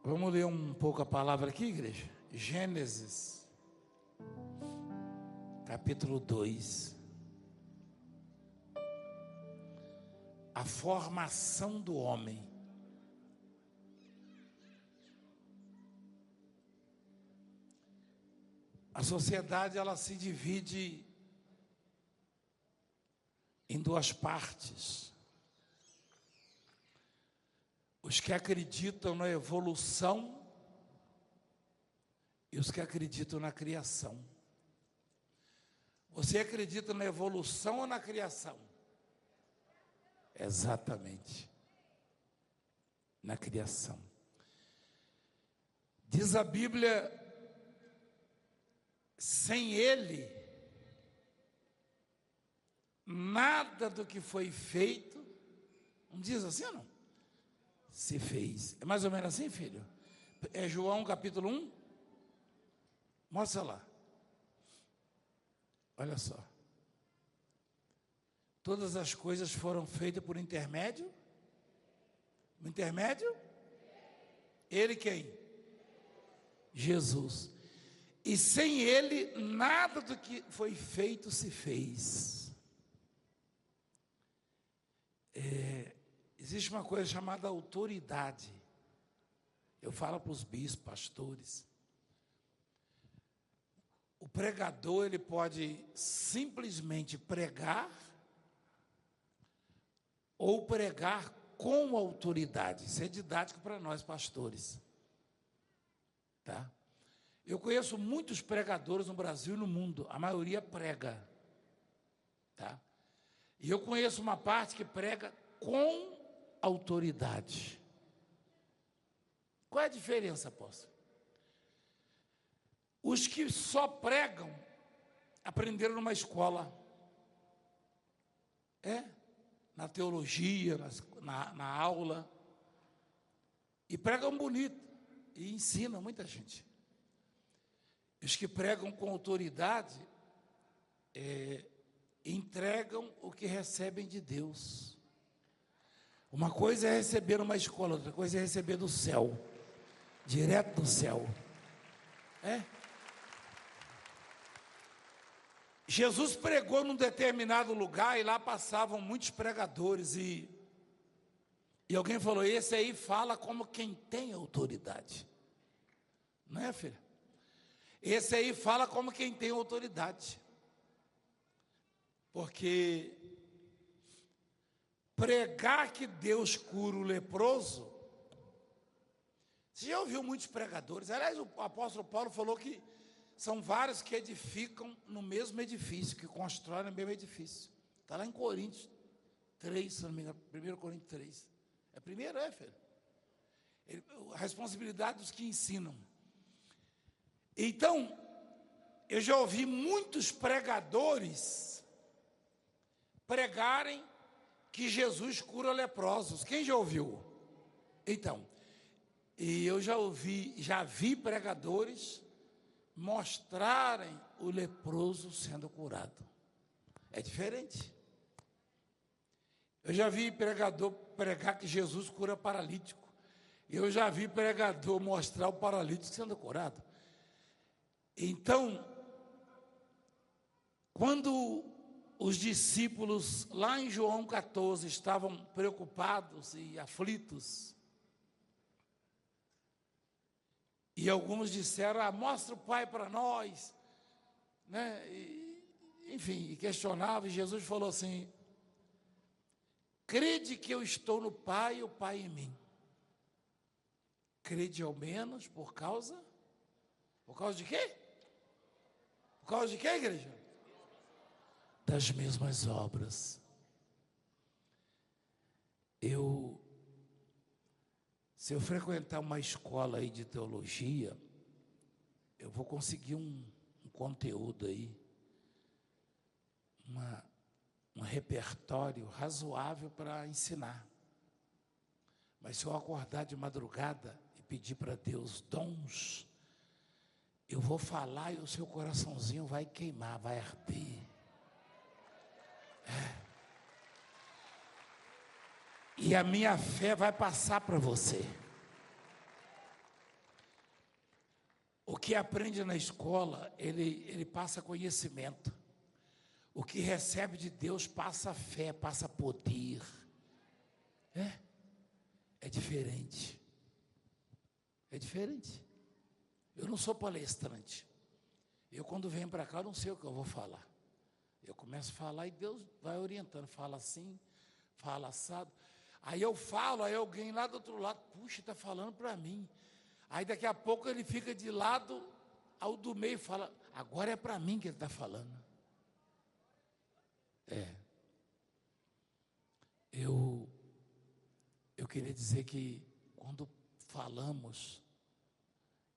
Vamos ler um pouco a palavra aqui, igreja? Gênesis, capítulo 2. A formação do homem. A sociedade, ela se divide em duas partes. Os que acreditam na evolução e os que acreditam na criação. Você acredita na evolução ou na criação? Exatamente. Na criação. Diz a Bíblia, sem Ele, nada do que foi feito, não diz assim ou não? Se fez. É mais ou menos assim, filho? É João capítulo 1? Mostra lá. Olha só. Todas as coisas foram feitas por intermédio? O intermédio? Ele quem? Jesus. E sem Ele, nada do que foi feito se fez. Existe uma coisa chamada autoridade. Eu falo para os bispos, pastores. O pregador, ele pode simplesmente pregar ou pregar com autoridade. Isso é didático para nós, pastores. Tá? Eu conheço muitos pregadores no Brasil e no mundo. A maioria prega. Tá? E eu conheço uma parte que prega com autoridade. Qual é a diferença, apóstolo? Os que só pregam, aprenderam numa escola. Na teologia, na aula. E pregam bonito. E ensinam muita gente. Os que pregam com autoridade, entregam o que recebem de Deus. Uma coisa é receber numa escola, outra coisa é receber do céu. Direto do céu. Jesus pregou num determinado lugar e lá passavam muitos pregadores e alguém falou, esse aí fala como quem tem autoridade. Não é, filha? Esse aí fala como quem tem autoridade. Porque pregar que Deus cura o leproso, você já ouviu muitos pregadores, aliás, o apóstolo Paulo falou que são vários que edificam no mesmo edifício, que constroem no mesmo edifício. Está lá em Coríntios 3, se não me engano, 1 Coríntios 3. É primeiro, filho? A responsabilidade dos que ensinam. Então, eu já ouvi muitos pregadores pregarem que Jesus cura leprosos. Quem já ouviu? Então, e eu já vi pregadores mostrarem o leproso sendo curado. É diferente. Eu já vi pregador pregar que Jesus cura paralítico. Eu já vi pregador mostrar o paralítico sendo curado. Então, quando os discípulos lá em João 14 estavam preocupados e aflitos, e alguns disseram, mostra o Pai para nós, né? Enfim, questionavam, e Jesus falou assim, crede que eu estou no Pai e o Pai em mim. Crede ao menos por causa de quê? Por causa de quê, igreja? Das mesmas obras. Se eu frequentar uma escola aí de teologia, eu vou conseguir um conteúdo aí, um repertório razoável para ensinar. Mas se eu acordar de madrugada e pedir para Deus dons, eu vou falar e o seu coraçãozinho vai queimar, vai arder. E a minha fé vai passar para você. O que aprende na escola, ele passa conhecimento. O que recebe de Deus passa fé, passa poder. É diferente. É diferente. Eu não sou palestrante. Eu, quando venho para cá, eu não sei o que eu vou falar. Eu começo a falar e Deus vai orientando. Fala assim, fala assado. Aí eu falo, aí alguém lá do outro lado, puxa, está falando para mim. Aí daqui a pouco ele fica de lado, ao do meio fala, agora é para mim que ele está falando. Eu queria dizer que quando falamos,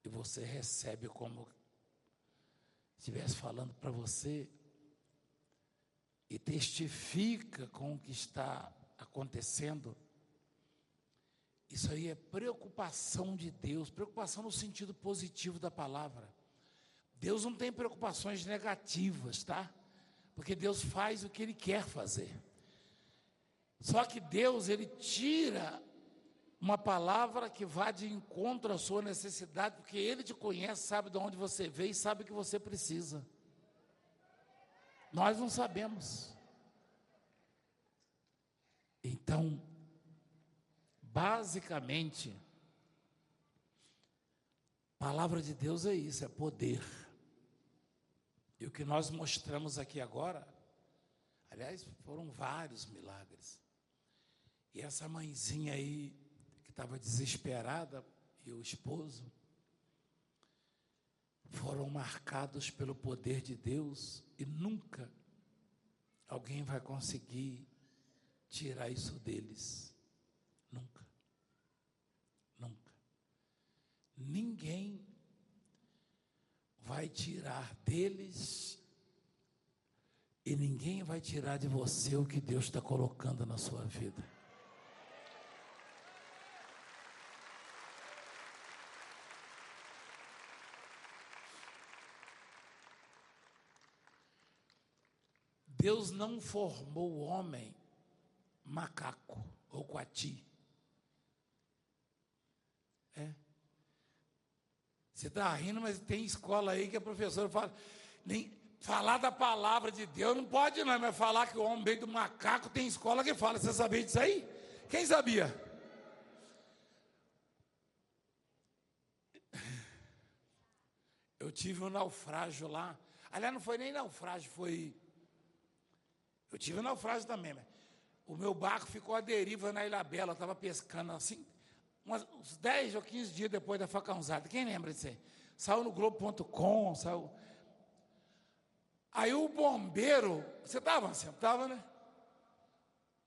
e você recebe como se estivesse falando para você, e testifica com o que está acontecendo, isso aí é preocupação de Deus, preocupação no sentido positivo da palavra. Deus não tem preocupações negativas, tá? Porque Deus faz o que Ele quer fazer. Só que Deus, Ele tira uma palavra que vá de encontro à sua necessidade, porque Ele te conhece, sabe de onde você veio e sabe o que você precisa. Nós não sabemos. Então, basicamente, a palavra de Deus é isso, é poder. E o que nós mostramos aqui agora, aliás, foram vários milagres. E essa mãezinha aí, que estava desesperada, e o esposo, foram marcados pelo poder de Deus, e nunca alguém vai conseguir tirar isso deles. Nunca. Nunca. Ninguém vai tirar deles e ninguém vai tirar de você o que Deus está colocando na sua vida. Deus não formou o homem macaco ou coati. Você está rindo, mas tem escola aí que a professora fala, nem falar da palavra de Deus não pode não, mas falar que o homem veio do macaco, tem escola que fala. Você sabia disso aí? Quem sabia? Eu tive um naufrágio lá. Aliás, não foi nem naufrágio, foi... Eu tive um naufrágio também, mas o meu barco ficou à deriva na Ilha Bela, eu estava pescando assim, uns 10 ou 15 dias depois da facãozada. Quem lembra disso aí? Saiu no Globo.com, saiu... Aí o bombeiro... Você estava, né?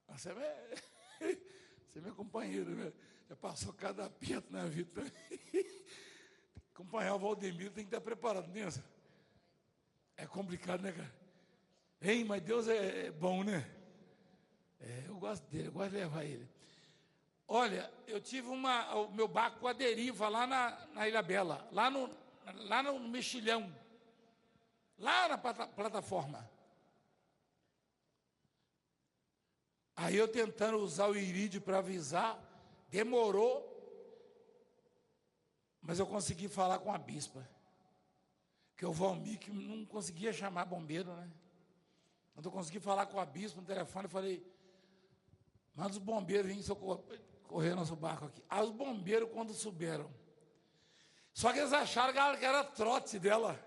Você é meu companheiro, né? Já passou cada aperto na vida também. Acompanhar o Valdemiro tem que estar preparado, né? É complicado, né, cara? Hein, mas Deus é bom, né? Eu gosto dele, eu gosto de levar ele. Olha, eu tive o meu barco à deriva lá na Ilha Bela, lá no Mexilhão, lá na plataforma. Aí eu tentando usar o irídio para avisar, demorou, mas eu consegui falar com a bispa, que o Valmir que não conseguia chamar bombeiro, né? Quando eu consegui falar com a bispa no telefone, eu falei, manda os bombeiros virem socorrer nosso barco aqui. Aí os bombeiros, quando subiram, só que eles acharam que era trote dela.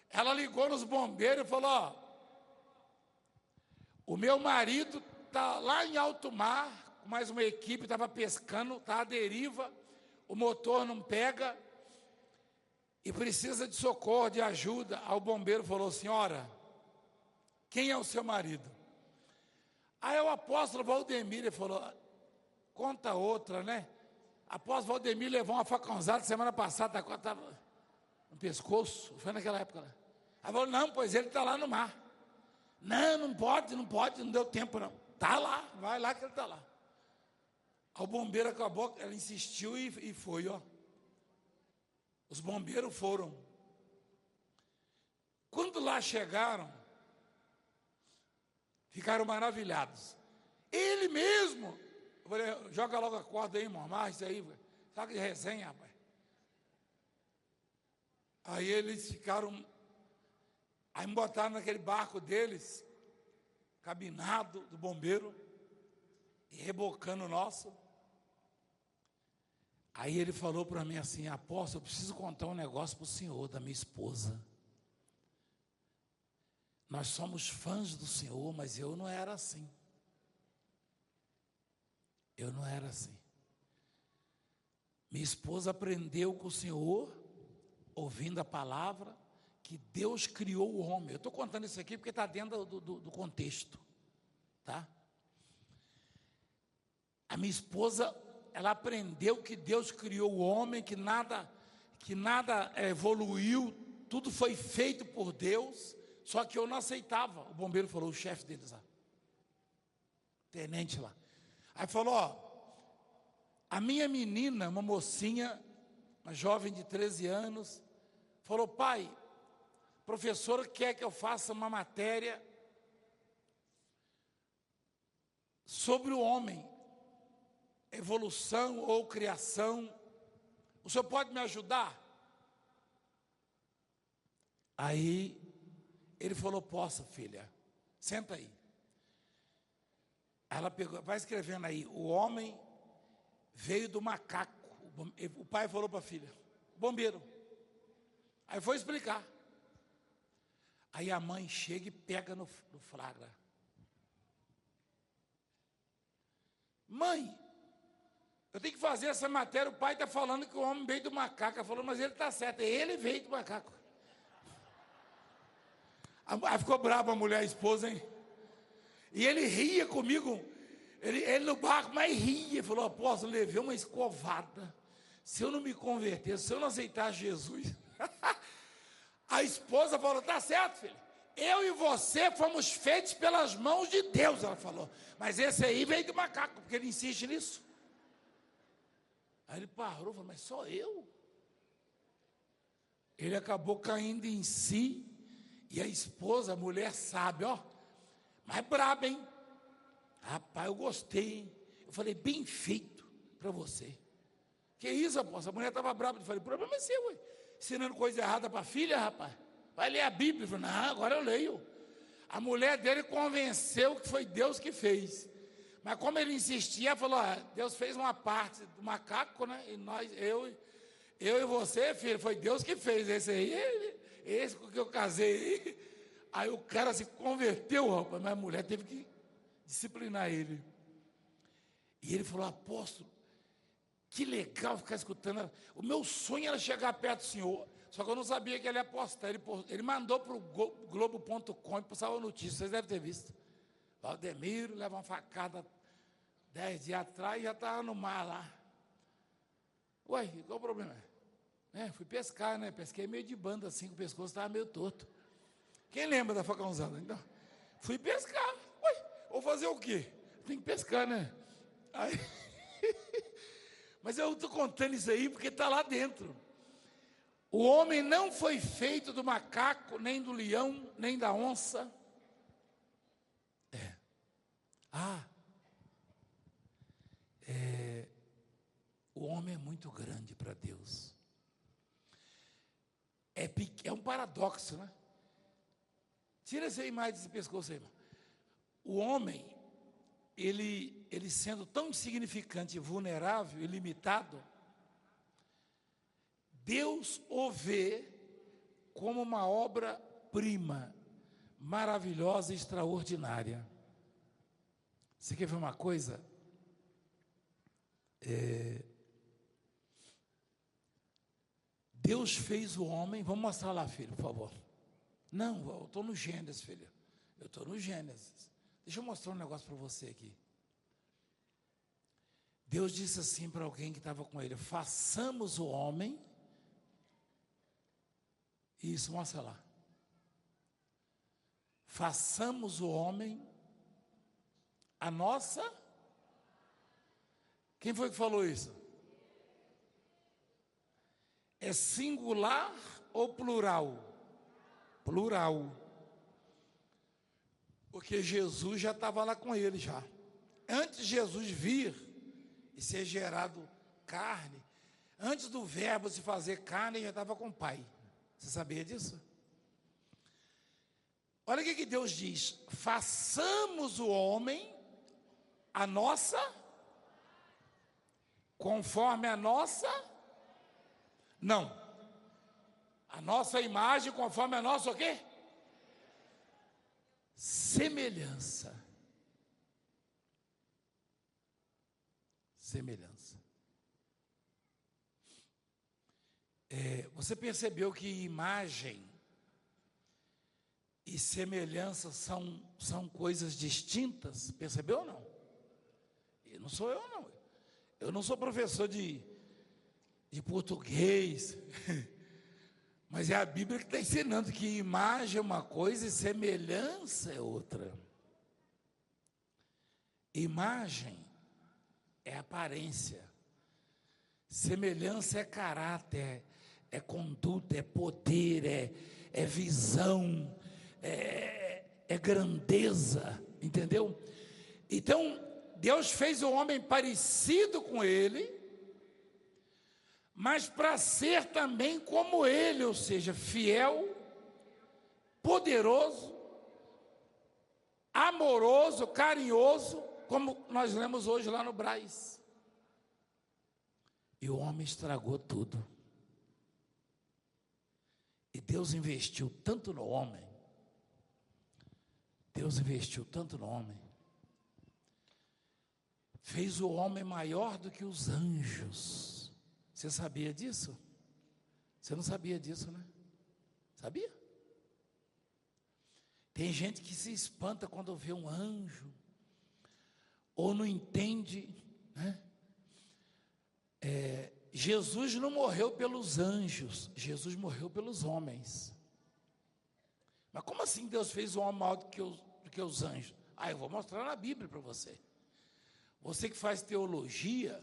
Ela ligou nos bombeiros e falou, ó, o meu marido está lá em alto mar, com mais uma equipe, estava pescando, está à deriva, o motor não pega e precisa de socorro, de ajuda. Aí o bombeiro falou, senhora, quem é o seu marido? Aí o apóstolo Valdemir, ele falou, conta outra, né? Apóstolo Valdemir levou uma facãozada semana passada, estava no pescoço, foi naquela época lá. Aí falou, não, pois ele está lá no mar. Não pode, não deu tempo não. Está lá, vai lá que ele está lá. Aí o bombeiro acabou, ela insistiu e foi, ó. Os bombeiros foram. Quando lá chegaram, ficaram maravilhados. Ele mesmo, eu falei, joga logo a corda aí, irmão, amarra isso aí, sabe de resenha, rapaz. Aí eles ficaram, aí me botaram naquele barco deles, cabinado do bombeiro, e rebocando o nosso. Aí ele falou para mim assim: apóstolo, eu preciso contar um negócio para o senhor, da minha esposa. Nós somos fãs do senhor, mas eu não era assim. Eu não era assim. Minha esposa aprendeu com o senhor, ouvindo a palavra, que Deus criou o homem. Eu estou contando isso aqui porque está dentro do contexto, tá? A minha esposa, ela aprendeu que Deus criou o homem, que nada evoluiu, tudo foi feito por Deus, só que eu não aceitava. O bombeiro falou, o chefe deles lá, tenente lá. Aí falou, ó, a minha menina, uma mocinha, uma jovem de 13 anos, falou, pai, a professora quer que eu faça uma matéria sobre o homem, evolução ou criação, o senhor pode me ajudar? Aí, ele falou, posso, filha, senta aí. Ela pegou, vai escrevendo aí, o homem veio do macaco. O pai falou para a filha, bombeiro. Aí foi explicar. Aí a mãe chega e pega no flagra. Mãe, eu tenho que fazer essa matéria, o pai está falando que o homem veio do macaco. Ela falou, mas ele está certo, ele veio do macaco. Aí ficou brava a mulher, a esposa, hein? E ele ria comigo, ele no barco, mas ria. Falou, apóstolo, levei uma escovada. Se eu não me converter, se eu não aceitar Jesus. A esposa falou, tá certo, filho. Eu e você fomos feitos pelas mãos de Deus, ela falou. Mas esse aí veio do macaco, porque ele insiste nisso. Aí ele parou, falou, mas só eu? Ele acabou caindo em si. E a esposa, a mulher sabe, ó, mas braba, hein? Rapaz, eu gostei, hein? Eu falei, bem feito para você. Que isso, apóstolo? A mulher estava brava. Eu falei, o problema é seu, ué. Ensinando coisa errada para a filha, rapaz. Vai ler a Bíblia. Eu falei, não, agora eu leio. A mulher dele convenceu que foi Deus que fez. Mas como ele insistia, falou, Deus fez uma parte do macaco, né? E nós, eu e você, filho, foi Deus que fez esse aí. Esse com que eu casei. Aí o cara se converteu, rapaz, mas a mulher teve que disciplinar ele. E ele falou, apóstolo, que legal ficar escutando. O meu sonho era chegar perto do senhor, só que eu não sabia que ele ia postar. Ele mandou para o Globo.com e postava notícia, vocês devem ter visto. Valdemiro leva uma facada 10 dias atrás e já estava no mar lá. Ué, qual o problema? Fui pescar, né? Pesquei meio de banda assim, com o pescoço estava meio torto. Quem lembra da facãozada? Então, fui pescar. Ué, vou fazer o quê? Tem que pescar, né? Aí, mas eu estou contando isso aí porque está lá dentro. O homem não foi feito do macaco, nem do leão, nem da onça. O homem é muito grande para Deus. É um paradoxo, né? Tira essa imagem desse pescoço aí, irmão. O homem, ele sendo tão insignificante, vulnerável e limitado, Deus o vê como uma obra-prima, maravilhosa e extraordinária. Você quer ver uma coisa? Deus fez o homem, vamos mostrar lá, filho, por favor. Não, eu estou no Gênesis, filho. Eu estou no Gênesis. Deixa eu mostrar um negócio para você aqui. Deus disse assim para alguém que estava com ele, façamos o homem. Isso, mostra lá. Façamos o homem a nossa. Quem foi que falou isso? É singular ou plural? Plural. Porque Jesus já estava lá com ele já. Antes de Jesus vir e ser gerado carne, antes do verbo se fazer carne, ele já estava com o Pai. Você sabia disso? Olha o que Deus diz: façamos o homem a nossa, conforme a nossa, não, a nossa imagem, conforme a nossa o quê? Semelhança. Semelhança. Você percebeu que imagem e semelhança são coisas distintas? Percebeu ou não? E não sou eu, não. Eu não sou professor de português, mas é a Bíblia que está ensinando que imagem é uma coisa e semelhança é outra. Imagem é aparência, semelhança é caráter, é conduta, é poder, é visão, é grandeza, entendeu? Então, Deus fez o homem parecido com ele, mas para ser também como ele, ou seja, fiel, poderoso, amoroso, carinhoso, como nós lemos hoje lá no Braz. E o homem estragou tudo. E Deus investiu tanto no homem. Deus investiu tanto no homem. Fez o homem maior do que os anjos. Você sabia disso? Você não sabia disso, né? Sabia? Tem gente que se espanta quando vê um anjo, ou não entende, né? Jesus não morreu pelos anjos, Jesus morreu pelos homens. Mas como assim Deus fez o homem maior do que os anjos? Eu vou mostrar na Bíblia para você. Você que faz teologia,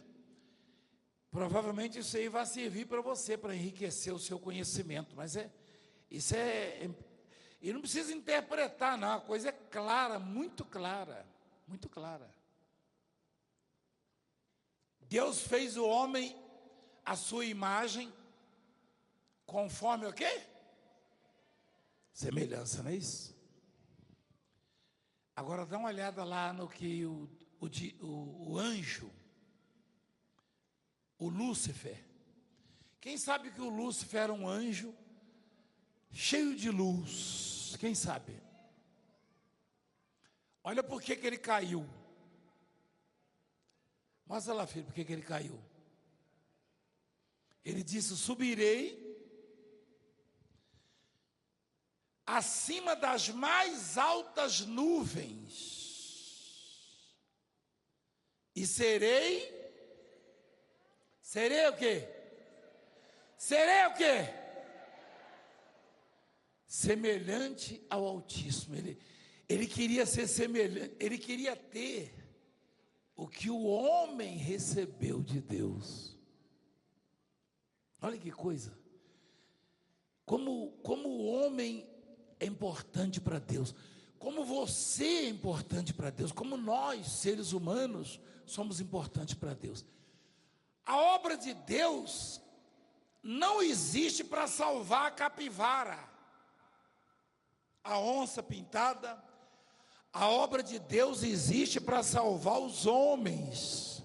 provavelmente isso aí vai servir para você, para enriquecer o seu conhecimento. Mas e não precisa interpretar, não. A coisa é clara, muito clara, muito clara. Deus fez o homem à sua imagem, conforme o quê? Semelhança, não é isso? Agora dá uma olhada lá no que o anjo, o Lúcifer. Quem sabe que o Lúcifer era um anjo cheio de luz? Quem sabe? Olha por que ele caiu. Mostra lá, filho, por que ele caiu. Ele disse: subirei acima das mais altas nuvens e serei o quê? Serei o quê? Semelhante ao Altíssimo. Ele queria ser semelhante, ele queria ter o que o homem recebeu de Deus. Olha que coisa. Como o homem é importante para Deus. Como você é importante para Deus. Como nós, seres humanos, somos importantes para Deus. A obra de Deus não existe para salvar a capivara, a onça pintada. A obra de Deus existe para salvar os homens,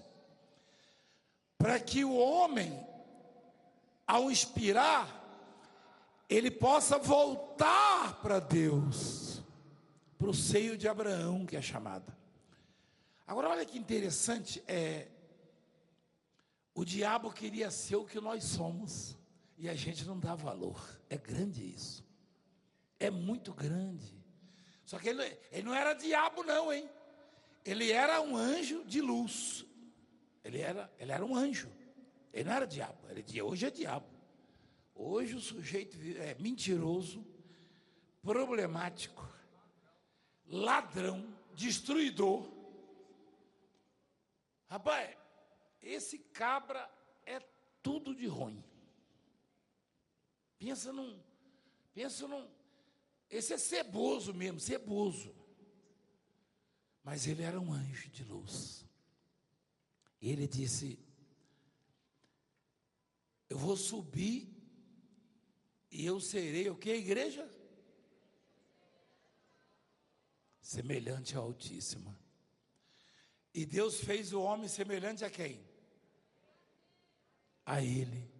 para que o homem, ao expirar, ele possa voltar para Deus, para o seio de Abraão, que é chamada. Agora olha que interessante, o diabo queria ser o que nós somos, e a gente não dá valor. É grande isso, é muito grande. Só que ele não era diabo não, hein? Ele era um anjo de luz. Ele era um anjo. Ele não era diabo. Hoje é diabo. Hoje o sujeito é mentiroso, problemático, ladrão, destruidor. Rapaz, esse cabra é tudo de ruim. Pensa num... Esse é ceboso mesmo, ceboso. Mas ele era um anjo de luz. E ele disse: eu vou subir E eu serei o que, igreja? Semelhante ao Altíssimo. E Deus fez o homem semelhante a quem? A ele.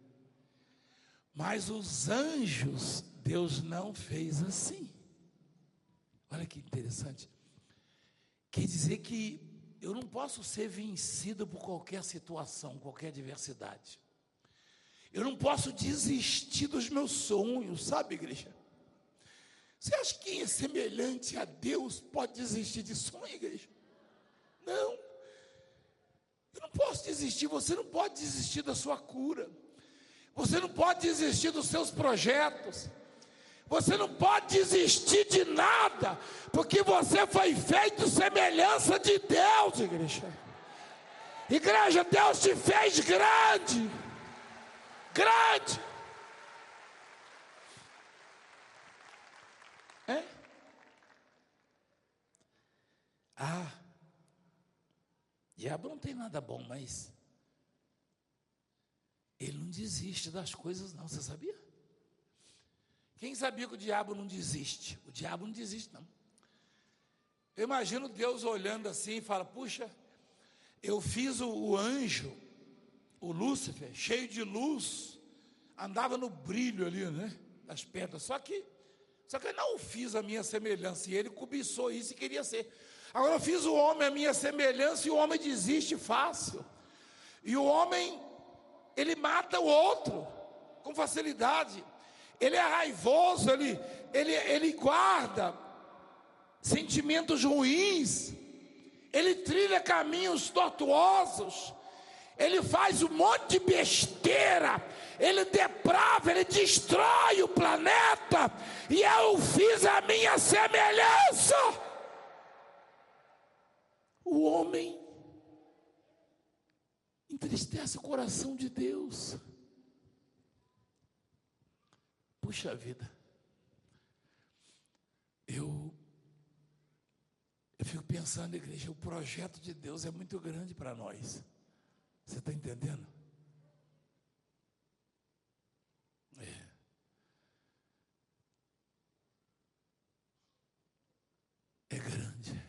Mas os anjos, Deus não fez assim. Olha que interessante. Quer dizer que eu não posso ser vencido por qualquer situação, qualquer adversidade. Eu não posso desistir dos meus sonhos, sabe, igreja? Você acha que quem é semelhante a Deus pode desistir de sonho, igreja? Não. Eu não posso desistir, você não pode desistir da sua cura. Você não pode desistir dos seus projetos. Você não pode desistir de nada, porque você foi feito semelhança de Deus, igreja. Igreja, Deus te fez grande. Grande. É? Diabo não tem nada bom, mas ele não desiste das coisas não, você sabia? Quem sabia que o diabo não desiste? O diabo não desiste não. Eu imagino Deus olhando assim e fala, puxa, eu fiz o anjo, o Lúcifer, cheio de luz, andava no brilho ali, né, das pedras, só que eu não fiz a minha semelhança, e ele cobiçou isso e queria ser. Agora eu fiz o homem a minha semelhança, e o homem desiste fácil, e o homem, ele mata o outro, com facilidade, ele é raivoso, ele guarda sentimentos ruins, ele trilha caminhos tortuosos, ele faz um monte de besteira, ele deprava, ele destrói o planeta, e eu fiz a minha semelhança. O homem entristece o coração de Deus. Puxa vida, eu fico pensando, igreja, o projeto de Deus é muito grande para nós. Você está entendendo? É grande.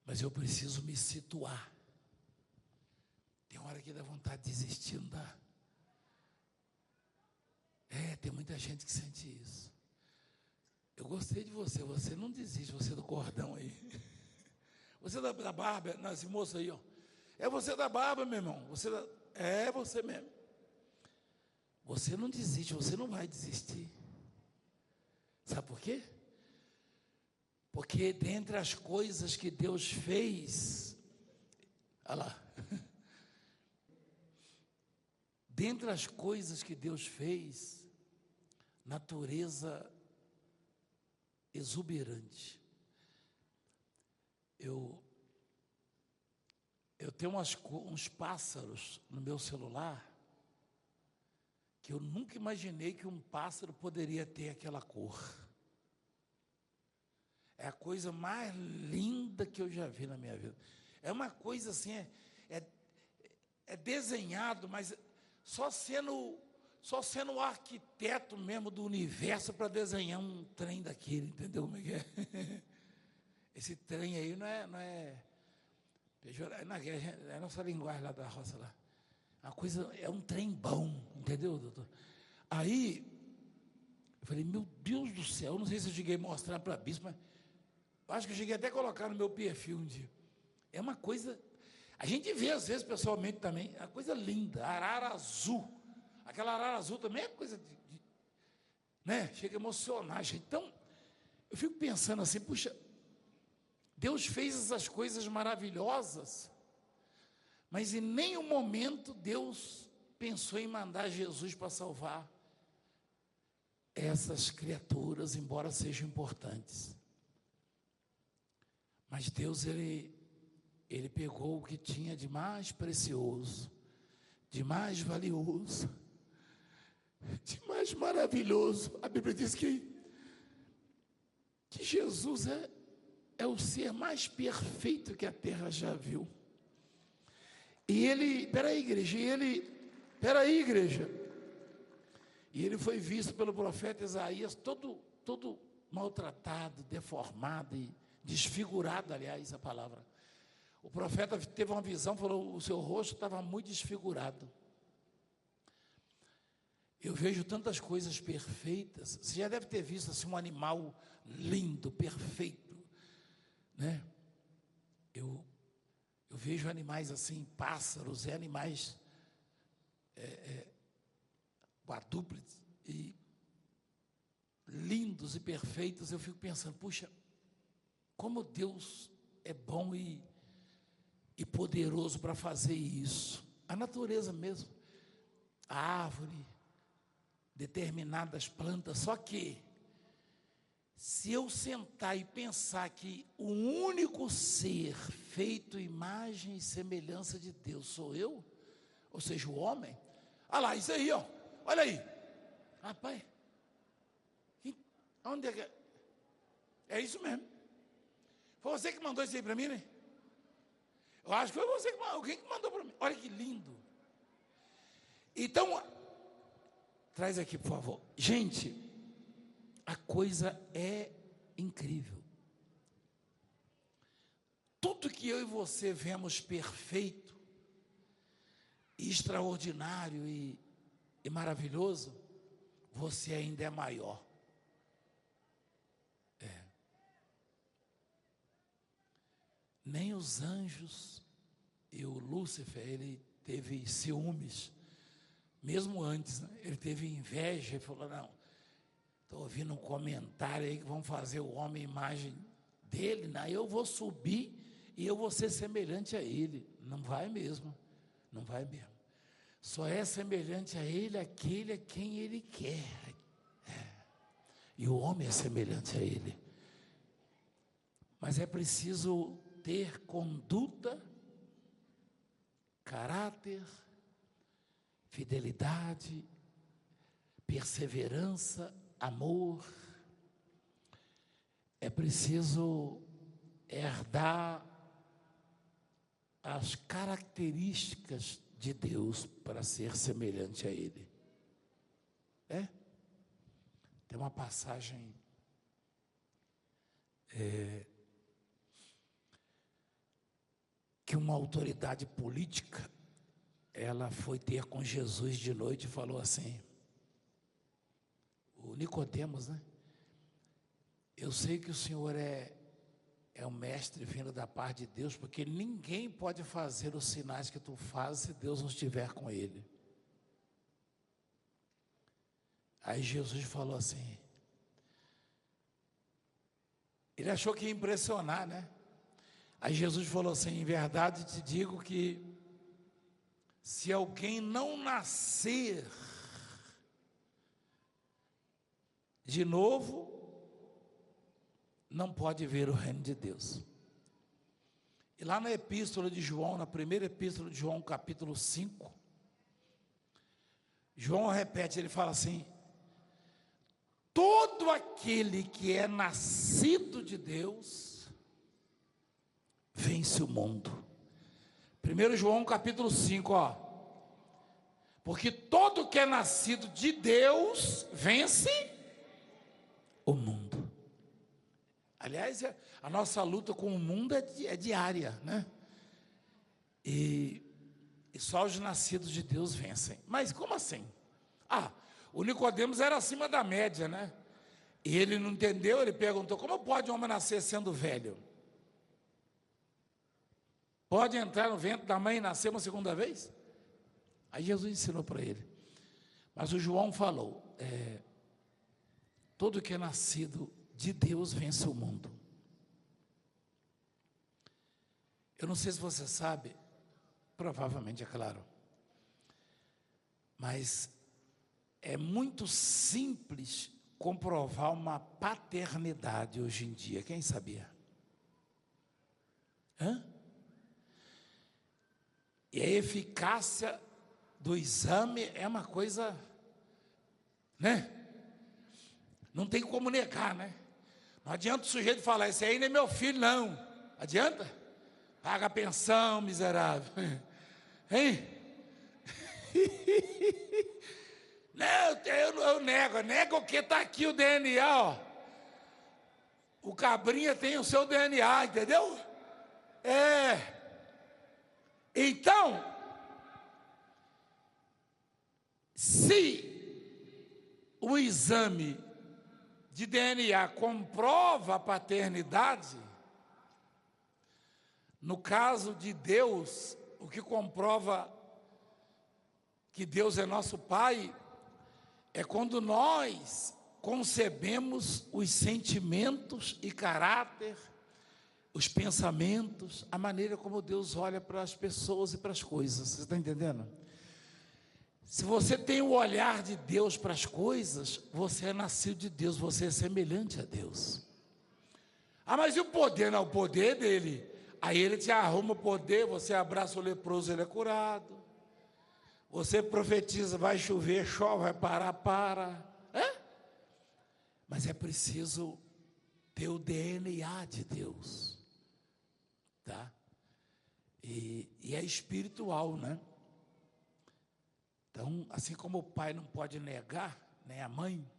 Mas eu preciso me situar. Tem hora que dá vontade de desistir, não dá? Tem muita gente que sente isso. Eu gostei de você, você não desiste, você é do cordão aí. Você da barba, esse moço aí, ó. É você da barba, meu irmão. É você mesmo. Você não desiste, você não vai desistir. Sabe por quê? Porque dentre as coisas que Deus fez, olha lá. Dentre as coisas que Deus fez, natureza exuberante. Eu tenho uns pássaros no meu celular que eu nunca imaginei que um pássaro poderia ter aquela cor. É a coisa mais linda que eu já vi na minha vida. É uma coisa assim, é desenhado, mas só sendo o arquiteto mesmo do universo para desenhar um trem daquele, entendeu como é que é? Esse trem aí não é é a nossa linguagem lá da roça lá. A coisa é um trem bom, entendeu, doutor? Aí, eu falei, meu Deus do céu, não sei se eu cheguei a mostrar para a bispo, mas eu acho que eu cheguei até a colocar no meu perfil um dia. É uma coisa, a gente vê às vezes pessoalmente também, é uma coisa linda, arara azul. Aquela arara azul também é coisa né? Chega a emocionar, gente. Então, eu fico pensando assim, puxa, Deus fez essas coisas maravilhosas, mas em nenhum momento Deus pensou em mandar Jesus para salvar essas criaturas, embora sejam importantes. Mas Deus, ele pegou o que tinha de mais precioso, de mais valioso, de mais maravilhoso. A Bíblia diz que Jesus é o ser mais perfeito que a terra já viu. E ele, peraí igreja, E ele foi visto pelo profeta Isaías todo maltratado, deformado e desfigurado, aliás, a palavra. O profeta teve uma visão, falou, o seu rosto estava muito desfigurado. Eu vejo tantas coisas perfeitas. Você já deve ter visto assim, um animal lindo, perfeito, né? Eu vejo animais assim, pássaros e animais quadrúpedes e lindos e perfeitos. Eu fico pensando, puxa, como Deus é bom e poderoso para fazer isso. A natureza mesmo, a árvore, determinadas plantas. Só que, se eu sentar e pensar que o único ser feito imagem e semelhança de Deus sou eu, ou seja, o homem, olha lá, isso aí, ó, olha aí, rapaz, onde é que é? É isso mesmo. Foi você que mandou isso aí para mim, né? Eu acho que foi você que mandou, alguém que mandou para mim. Olha que lindo. Então, traz aqui, por favor. Gente, a coisa é incrível. Tudo que eu e você vemos perfeito, extraordinário e maravilhoso, você ainda é maior. Nem os anjos e o Lúcifer, ele teve ciúmes, mesmo antes, né? Ele teve inveja e falou, não, estou ouvindo um comentário aí que vão fazer o homem imagem dele, né? Eu vou subir e eu vou ser semelhante a ele. Não vai mesmo, não vai mesmo. Só é semelhante a ele aquele a quem ele quer. E o homem é semelhante a ele. Mas é preciso ter conduta, caráter, fidelidade, perseverança, amor. É preciso herdar as características de Deus para ser semelhante a Ele. Tem uma passagem que uma autoridade política, ela foi ter com Jesus de noite e falou assim, o Nicodemos, né? Eu sei que o Senhor é um mestre vindo da parte de Deus, porque ninguém pode fazer os sinais que tu fazes se Deus não estiver com ele. Aí Jesus falou assim, ele achou que ia impressionar, né? Aí Jesus falou assim, em verdade te digo que se alguém não nascer de novo, não pode ver o reino de Deus. E lá na epístola de João, na primeira epístola de João, capítulo 5, João repete, ele fala assim, todo aquele que é nascido de Deus, vence o mundo. 1 João capítulo 5, ó. Porque todo que é nascido de Deus, vence o mundo. Aliás, a nossa luta com o mundo é diária, né? E só os nascidos de Deus vencem. Mas como assim? O Nicodemos era acima da média, né? E ele não entendeu, ele perguntou, como pode um homem nascer sendo velho? Pode entrar no ventre da mãe e nascer uma segunda vez? Aí Jesus ensinou para ele. Mas o João falou, todo que é nascido de Deus vence o mundo. Eu não sei se você sabe, provavelmente é claro, mas é muito simples comprovar uma paternidade hoje em dia. Quem sabia? E a eficácia do exame é uma coisa, né? Não tem como negar, né? Não adianta o sujeito falar, esse aí nem é meu filho, não. Adianta? Paga a pensão, miserável. Hein? Não, eu nego. Nega o que? Está aqui o DNA, ó. O cabrinha tem o seu DNA, entendeu? Então, se o exame de DNA comprova a paternidade, no caso de Deus, o que comprova que Deus é nosso Pai é quando nós concebemos os sentimentos e caráter, os pensamentos, a maneira como Deus olha para as pessoas e para as coisas. Você está entendendo? Se você tem o olhar de Deus para as coisas, você é nascido de Deus, você é semelhante a Deus. Ah, mas e o poder? Não, o poder é dele. Aí ele te arruma o poder, você abraça o leproso, ele é curado. Você profetiza, vai chover, chove, vai parar, para. Mas é preciso ter o DNA de Deus, tá? E é espiritual, né? Então, assim como o pai não pode negar, nem a mãe,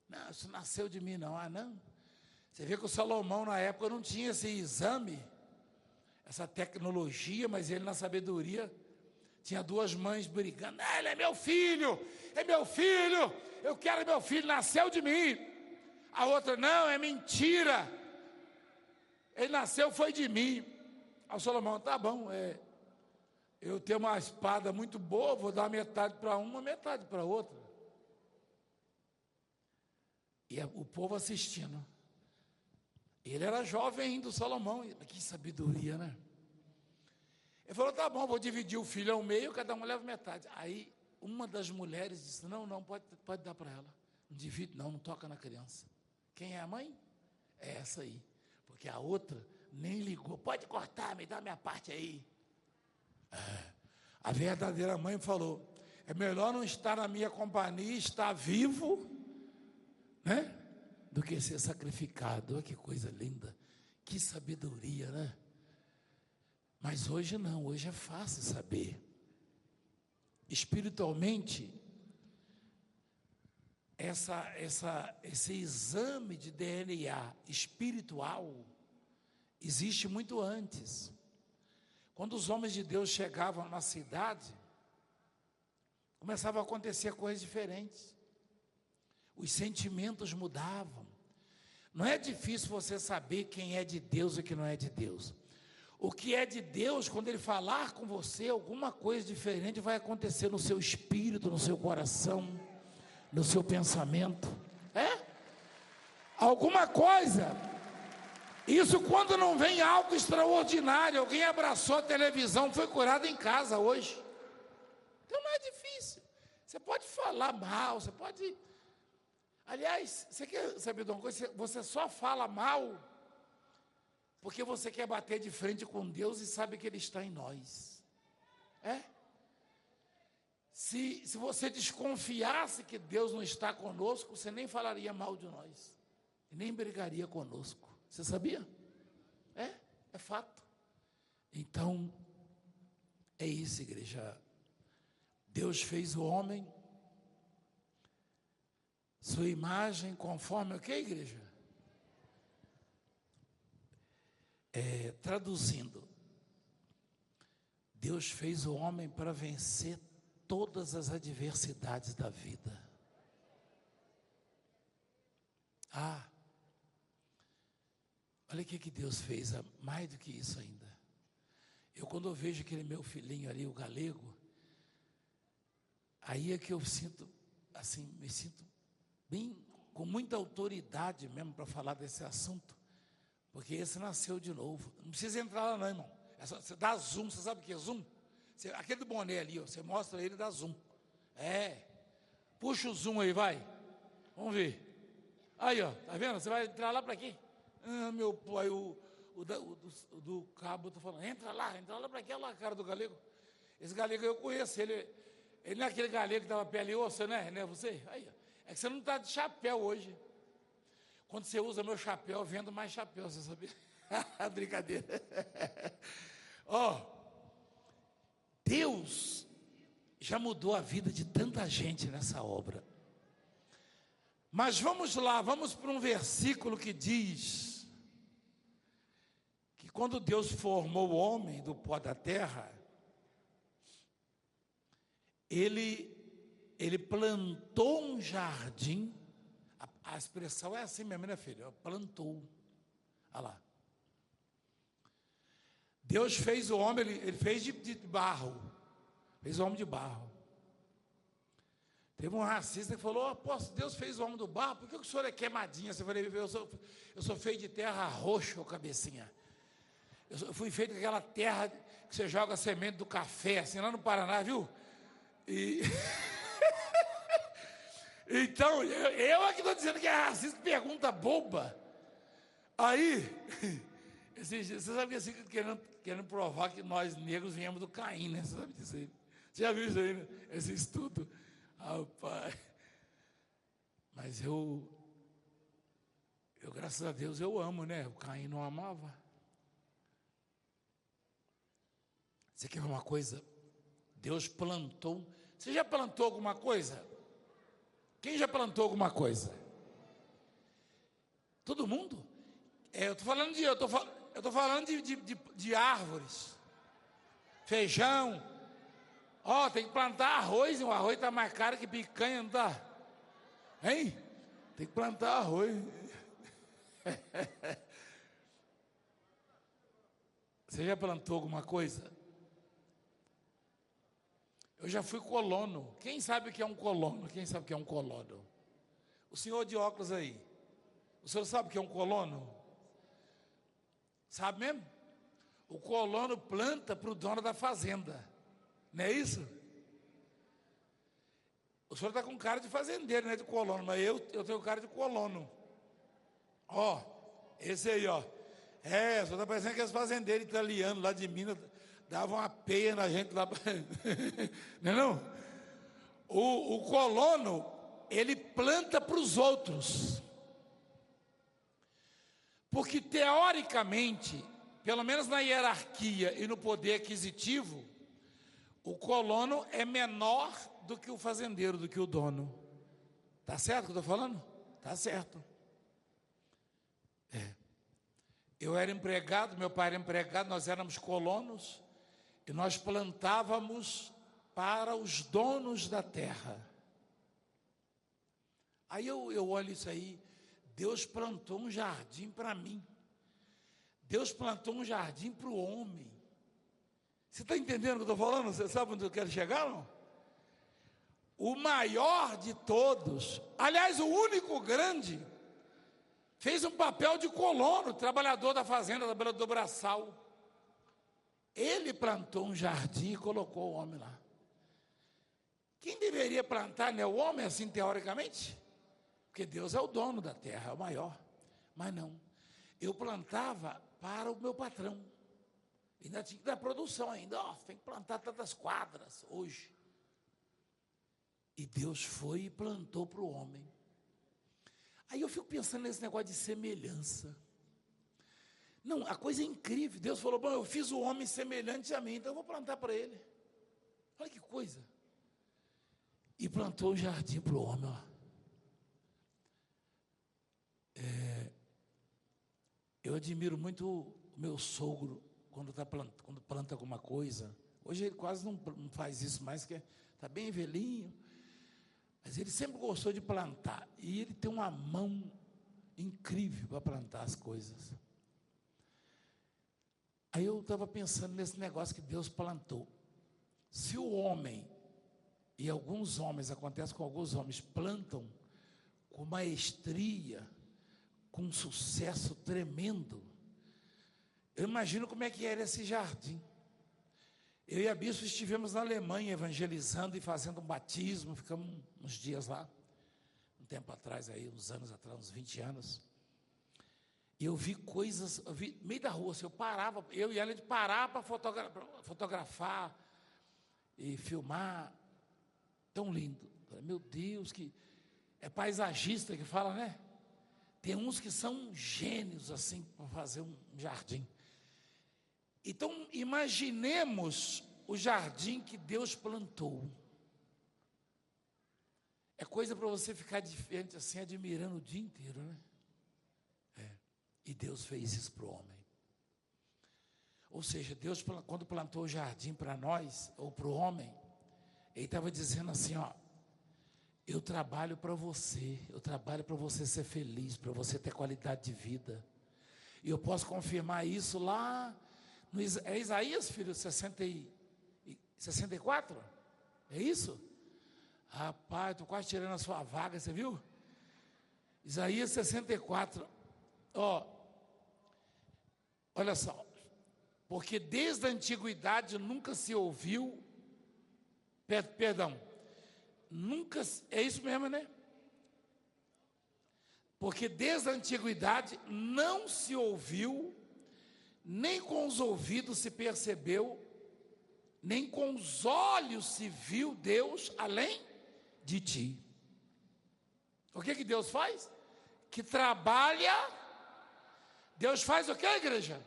não, isso nasceu de mim não, não. Você vê que o Salomão na época não tinha esse exame, essa tecnologia, mas ele na sabedoria tinha duas mães brigando. Ele é meu filho, eu quero meu filho, nasceu de mim. A outra, não, é mentira, ele nasceu, foi de mim. Aí o Salomão, tá bom, eu tenho uma espada muito boa, vou dar metade para uma, metade para outra. E o povo assistindo. Ele era jovem ainda, o Salomão, que sabedoria, né? Ele falou, tá bom, vou dividir o filho ao meio, cada um leva metade. Aí, uma das mulheres disse, não, pode dar para ela. Não divide, não toca na criança. Quem é a mãe? É essa aí. Porque a outra nem ligou, pode cortar, me dá minha parte aí. A verdadeira mãe falou, é melhor não estar na minha companhia, estar vivo, né? Do que ser sacrificado. Olha que coisa linda, que sabedoria, né? Mas hoje não, hoje é fácil saber. Espiritualmente, esse exame de DNA espiritual existe muito antes. Quando os homens de Deus chegavam na cidade, começavam a acontecer coisas diferentes. Os sentimentos mudavam. Não é difícil você saber quem é de Deus e quem não é de Deus. O que é de Deus, quando Ele falar com você, alguma coisa diferente vai acontecer no seu espírito, no seu coração, no seu pensamento. Alguma coisa. Isso quando não vem algo extraordinário. Alguém abraçou a televisão, foi curado em casa hoje. Então não é difícil. Você pode falar mal, você pode... Aliás, você quer saber de uma coisa? Você só fala mal porque você quer bater de frente com Deus e sabe que Ele está em nós. Se você desconfiasse que Deus não está conosco, você nem falaria mal de nós, e nem brigaria conosco. Você sabia? É fato. Então, é isso, igreja. Deus fez o homem, sua imagem, conforme o que, igreja? Traduzindo, Deus fez o homem para vencer todas as adversidades da vida. Olha o que Deus fez, mais do que isso ainda. Quando eu vejo aquele meu filhinho ali, o galego, aí é que eu sinto, assim, me sinto bem, com muita autoridade mesmo para falar desse assunto, porque esse nasceu de novo. Não precisa entrar lá não, irmão. Você dá zoom, você sabe o que é zoom? Aquele do boné ali, você mostra ele e dá zoom. Puxa o zoom aí, vai. Vamos ver. Aí, ó, tá vendo? Você vai entrar lá para aqui. Meu pai, o do cabo, estou falando, entra lá para aquela cara do galego. Esse galego eu conheço, ele não é aquele galego que estava pele e osso, né? Não é você? Aí, é que você não está de chapéu hoje. Quando você usa meu chapéu, eu vendo mais chapéu, você sabia? Brincadeira. Deus já mudou a vida de tanta gente nessa obra. Mas vamos lá, vamos para um versículo que diz que quando Deus formou o homem do pó da terra, ele plantou um jardim. A expressão é assim mesmo, né, filho? Plantou. Olha lá. Deus fez o homem, ele fez de barro. Fez o homem de barro. Teve um racista que falou: apóstolo, Deus fez o homem do barro, por que o senhor é queimadinha? Eu falei: eu sou feito de terra roxa, ô cabecinha. Eu fui feito com aquela terra que você joga a semente do café, assim, lá no Paraná, viu? E... Então, eu aqui estou dizendo que é racista, pergunta boba. Aí, você sabe que assim, querendo provar que nós negros viemos do Caim, né? Você sabe disso aí? Você já viu isso aí, né? Esse estudo? Rapaz. Mas eu, graças a Deus, eu amo, né? O Caim não amava. Você quer ver uma coisa? Deus plantou. Você já plantou alguma coisa? Quem já plantou alguma coisa? Todo mundo? Eu estou falando de árvores, feijão. Tem que plantar arroz, o arroz está mais caro que picanha, não está? Hein? Tem que plantar arroz. Você já plantou alguma coisa? Eu já fui colono. Quem sabe o que é um colono? Quem sabe o que é um colono? O senhor de óculos aí. O senhor sabe o que é um colono? Sabe mesmo? O colono planta para o dono da fazenda. Não é isso? O senhor está com cara de fazendeiro, não é de colono, mas eu tenho cara de colono. Esse aí, o senhor está parecendo aqueles fazendeiros italianos lá de Minas, davam uma peia na gente lá. Não é não? O colono, ele planta para os outros. Porque teoricamente, pelo menos na hierarquia e no poder aquisitivo, o colono é menor do que o fazendeiro, do que o dono. Tá certo o que eu estou falando? Tá certo. Eu era empregado, meu pai era empregado, nós éramos colonos e nós plantávamos para os donos da terra. Aí eu olho isso aí, Deus plantou um jardim para mim. Deus plantou um jardim para o homem. Você está entendendo o que eu estou falando? Você sabe onde eu quero chegar, não? O maior de todos, aliás, o único grande, fez um papel de colono, trabalhador da fazenda, da beira do braçal. Ele plantou um jardim e colocou o homem lá. Quem deveria plantar, né? O homem, assim, teoricamente? Porque Deus é o dono da terra, é o maior. Mas não. Eu plantava para o meu patrão. Ainda tinha que dar produção ainda. Tem que plantar tantas quadras hoje. E Deus foi e plantou para o homem. Aí eu fico pensando nesse negócio de semelhança. Não, a coisa é incrível. Deus falou: bom, eu fiz o homem semelhante a mim, então eu vou plantar para ele. Olha que coisa. E plantou o jardim para o homem. Eu admiro muito o meu sogro quando planta alguma coisa. Hoje ele quase não faz isso mais, porque está bem velhinho. Mas ele sempre gostou de plantar. E ele tem uma mão incrível para plantar as coisas. Aí eu estava pensando nesse negócio que Deus plantou. Se o homem, e alguns homens, acontece com alguns homens, plantam com maestria, com um sucesso tremendo, eu imagino como é que era esse jardim. Eu e a bispo estivemos na Alemanha evangelizando e fazendo um batismo, ficamos uns dias lá, um tempo atrás, aí, uns anos atrás, uns 20 anos. E eu vi coisas, no meio da rua, assim, eu e ela, a gente parava para fotografar e filmar. Tão lindo. Meu Deus, que é paisagista que fala, né? Tem uns que são gênios, assim, para fazer um jardim. Então, imaginemos o jardim que Deus plantou. é coisa para você ficar de frente assim, admirando o dia inteiro, né? E Deus fez isso para o homem. Ou seja, Deus, quando plantou o jardim para nós, ou para o homem, Ele estava dizendo assim, ó, eu trabalho para você ser feliz, para você ter qualidade de vida. E eu posso confirmar isso lá, é Isaías, filho, 64? É isso? Rapaz, estou quase tirando a sua vaga, você viu? Isaías 64, ó, olha só, porque desde a antiguidade nunca se ouviu, nunca, é isso mesmo, né? Porque desde a antiguidade não se ouviu, nem com os ouvidos se percebeu, nem com os olhos se viu Deus além de ti. O que Deus faz? Que trabalha. Deus faz o que, igreja?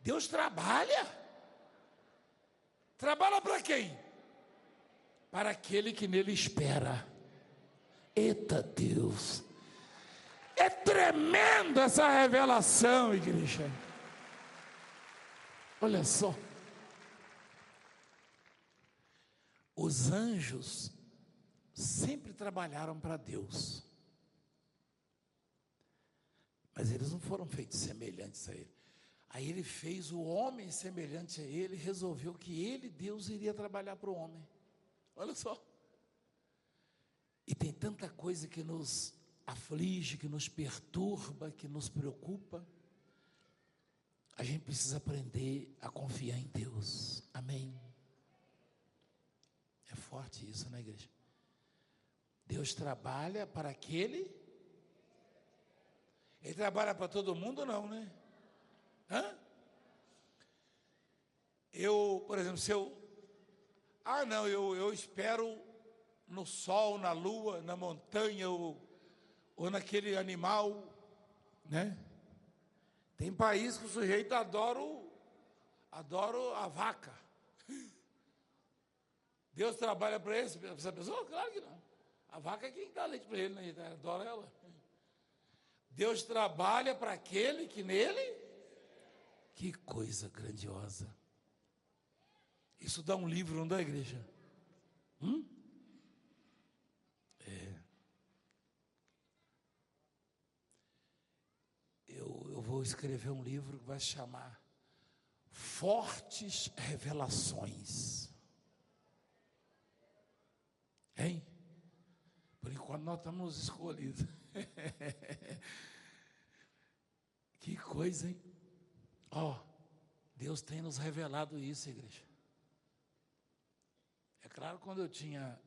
Deus trabalha. Trabalha para quem? Para aquele que nele espera. Eita Deus! É tremendo essa revelação, igreja. Olha só. Os anjos sempre trabalharam para Deus. Mas eles não foram feitos semelhantes a Ele. Aí Ele fez o homem semelhante a Ele, resolveu que Ele, Deus, iria trabalhar para o homem. Olha só. E tem tanta coisa que nos aflige, que nos perturba, que nos preocupa. A gente precisa aprender a confiar em Deus. Amém? É forte isso, né, igreja? Deus trabalha para aquele. Ele trabalha para todo mundo, não, né? Eu, por exemplo, se eu... não, eu espero no sol, na lua, na montanha, ou naquele animal, né? Tem país que o sujeito adora a vaca. Deus trabalha para essa pessoa? Claro que não. A vaca é quem dá leite para ele, né? Ele adora ela. Deus trabalha para aquele que nele... Que coisa grandiosa. Isso dá um livro, não dá, igreja? Eu vou escrever um livro que vai se chamar Fortes Revelações. Hein? Por enquanto nós estamos escolhidos. Que coisa, hein? Deus tem nos revelado isso, igreja. É claro, quando eu tinha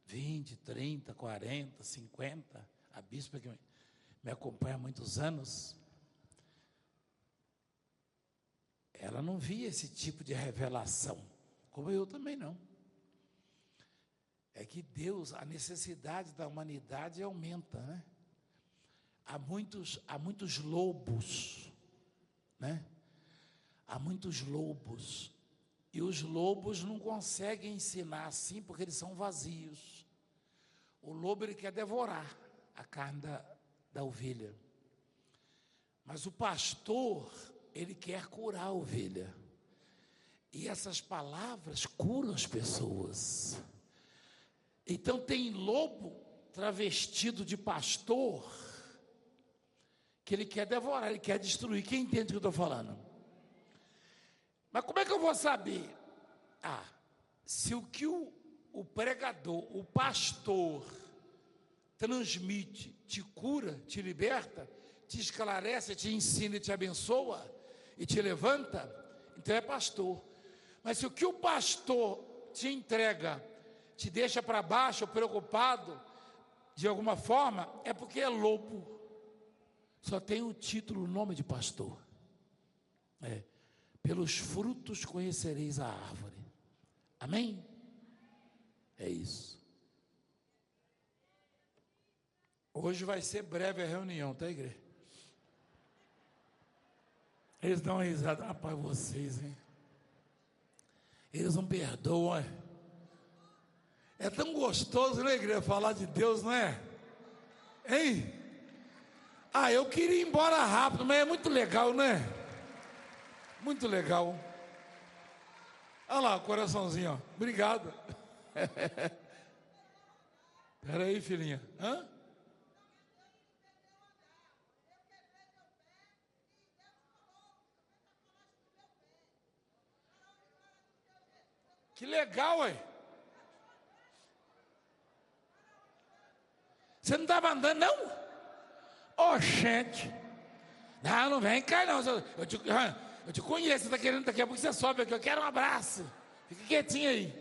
20, 30, 40, 50, a bispa que me acompanha há muitos anos, ela não via esse tipo de revelação, como eu também não. É que Deus, a necessidade da humanidade aumenta, né? Há muitos lobos, né? Há muitos lobos, e os lobos não conseguem ensinar assim, porque eles são vazios. O lobo, ele quer devorar a carne da ovelha, mas o pastor, ele quer curar a ovelha, e essas palavras curam as pessoas. Então tem lobo travestido de pastor, que ele quer devorar, ele quer destruir. Quem entende o que eu estou falando? Mas como é que eu vou saber? Se o que o pregador, o pastor, transmite, te cura, te liberta, te esclarece, te ensina e te abençoa, e te levanta, então é pastor. Mas se o que o pastor te entrega, te deixa para baixo, preocupado, de alguma forma, é porque é lobo. Só tem o título, o nome de pastor. Pelos frutos conhecereis a árvore. Amém? É isso. Hoje vai ser breve a reunião, tá, igreja? Eles dão uma risada, rapaz, vocês, hein? Eles não perdoam. É tão gostoso, né, igreja, falar de Deus, não é? Hein? Ah, eu queria ir embora rápido, mas é muito legal, né? Muito legal. Olha lá, o coraçãozinho, ó. Obrigado. Espera aí, filhinha. Hã? Que legal, ué. Você não estava andando, não? Ô, gente. Não, não vem cá, não. Eu te conheço, você está querendo daqui a pouco você sobe aqui. Eu quero um abraço. Fica quietinho aí.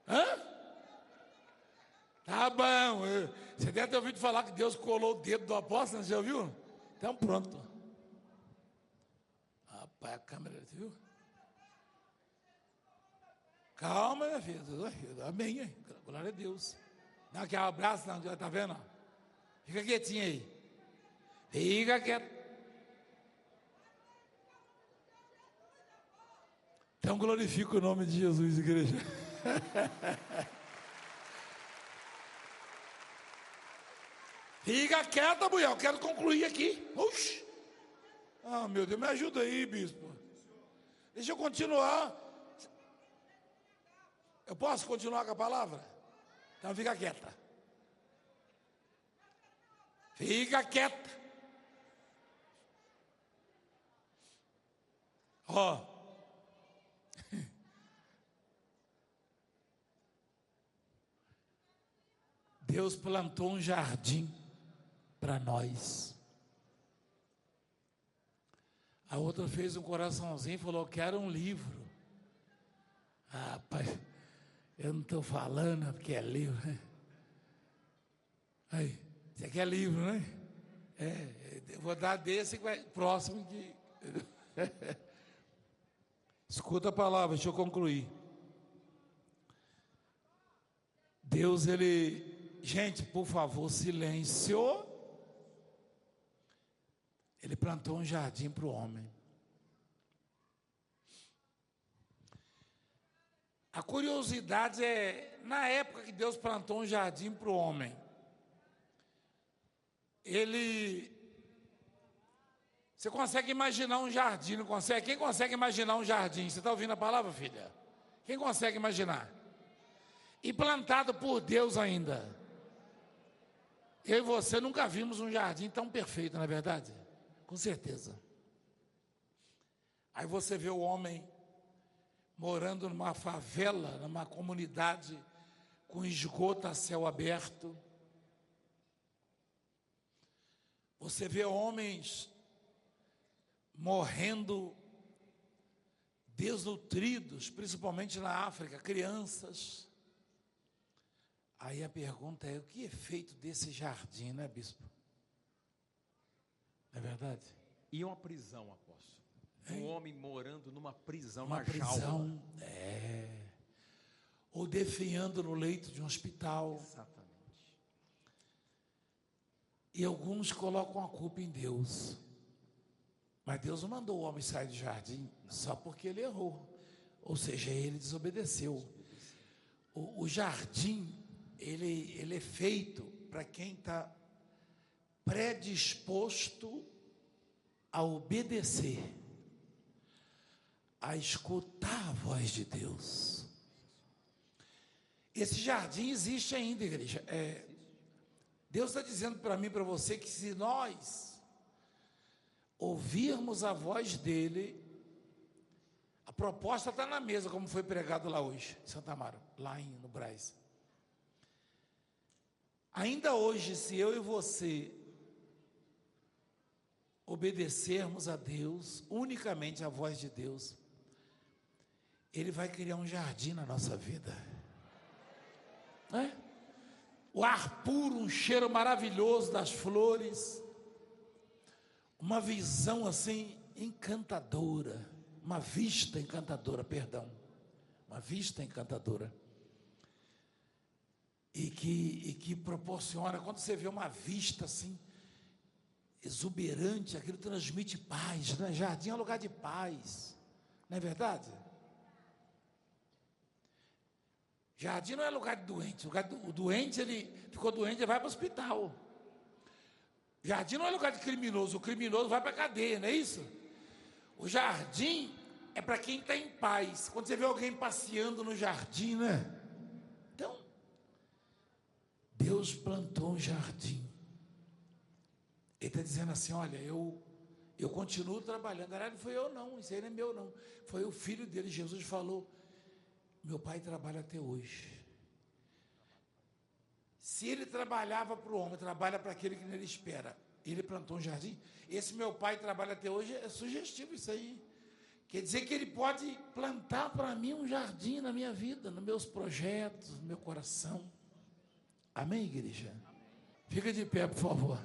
Hã? Tá bom. Você deve ter ouvido falar que Deus colou o dedo do apóstolo, você já ouviu? Então pronto. Rapaz, a câmera, você viu? Calma, minha filha. Amém, hein? Glória a Deus. Não, quer um abraço? Não, tá vendo? Fica quietinho aí. Fica quieto. Então glorifica o nome de Jesus, igreja. Fica quieta, mulher. Eu quero concluir aqui. Oxi. Ah, meu Deus, me ajuda aí, bispo. Deixa eu continuar. Eu posso continuar com a palavra? Então fica quieta. Fica quieta. Ó. Deus plantou um jardim para nós. A outra fez um coraçãozinho e falou: quero um livro. Ah, pai, eu não estou falando porque é livro, né? Aí, você quer livro, né? Eu vou dar desse próximo que. Escuta a palavra, deixa eu concluir. Deus, gente, por favor, silêncio. Ele plantou um jardim para o homem. A curiosidade é, na época que Deus plantou um jardim para o homem, você consegue imaginar um jardim, não consegue? Quem consegue imaginar um jardim? Você está ouvindo a palavra, filha? Quem consegue imaginar? E plantado por Deus ainda. Eu e você nunca vimos um jardim tão perfeito, não é verdade? Com certeza. Aí você vê o homem morando numa favela, numa comunidade com esgoto a céu aberto. Você vê homens morrendo desnutridos, principalmente na África, crianças. Aí a pergunta é: o que é feito desse jardim, né, bispo? Não é verdade? E uma prisão, apóstolo. Um homem morando numa prisão, uma numa prisão, jaula. Ou definhando no leito de um hospital. Exatamente. E alguns colocam a culpa em Deus. Mas Deus não mandou o homem sair do jardim só porque ele errou. Ou seja, ele desobedeceu. O jardim, ele é feito para quem está predisposto a obedecer, a escutar a voz de Deus. Esse jardim existe ainda, igreja. Deus está dizendo para mim e para você que se nós ouvirmos a voz dele, a proposta está na mesa, como foi pregado lá hoje, em Santa Amaro, lá no Brás. Ainda hoje, se eu e você obedecermos a Deus, unicamente a voz de Deus, Ele vai criar um jardim na nossa vida. O ar puro, um cheiro maravilhoso das flores, uma visão assim encantadora, uma vista encantadora, uma vista encantadora. E que proporciona, quando você vê uma vista assim, exuberante, aquilo transmite paz, né? Jardim é um lugar de paz, não é verdade? Jardim não é lugar de doente. O doente, ele ficou doente, ele vai para o hospital. Jardim não é lugar de criminoso. O criminoso vai para a cadeia, não é isso? O jardim é para quem está em paz. Quando você vê alguém passeando no jardim, né? Então, Deus plantou um jardim. Ele está dizendo assim, olha, eu continuo trabalhando. Na verdade, não foi eu não, isso aí não é meu não. Foi o filho dele, Jesus falou, meu pai trabalha até hoje. Se ele trabalhava para o homem, trabalha para aquele que nele espera. Ele plantou um jardim. Esse meu pai trabalha até hoje, é sugestivo isso aí. Quer dizer que ele pode plantar para mim um jardim na minha vida, nos meus projetos, no meu coração. Amém, igreja? Fica de pé, por favor.